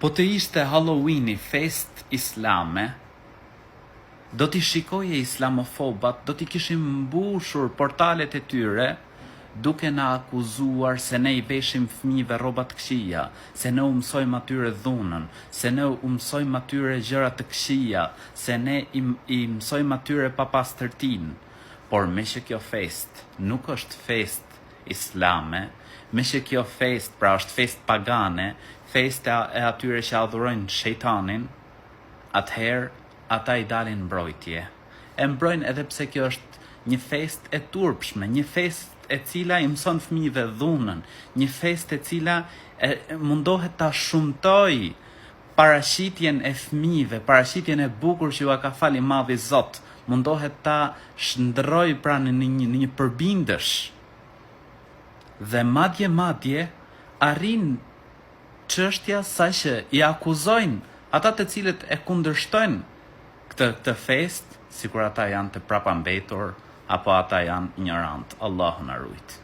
Po të ishte Halloweeni fest islame, do t'i shikoje islamofobat, do t'i kishim mbushur portalet e tyre, duke na akuzuar se ne i veshim fëmijëve rrobat këqija, se ne u mësojmë atyre dhunën, se ne u mësojmë atyre gjëra të këqija, se ne i mësojmë atyre papastërtinë. Por me që kjo fest nuk është fest islame, me që kjo fest, pra është fest pagane, fest e atyre që adhurojnë shejtanin, atëherë ata i dalin mbrojtje. E mbrojnë edhe pse kjo është një fest e turpshme, një fest e cila i mëson fëmijëve dhunën, një fest e cila mundohet ta shumtoj paraqitjen e fëmijëve, paraqitjen e bukur që ju ka fali Madhi Zot, mundohet ta shndroj pra në një përbindësh. Dhe madje arrin çështja sa që i akuzojnë ata të cilët e kundërshtojnë këtë fest, sikur ata janë të prapambetur apo ata janë ignorant. Allahu na rujt.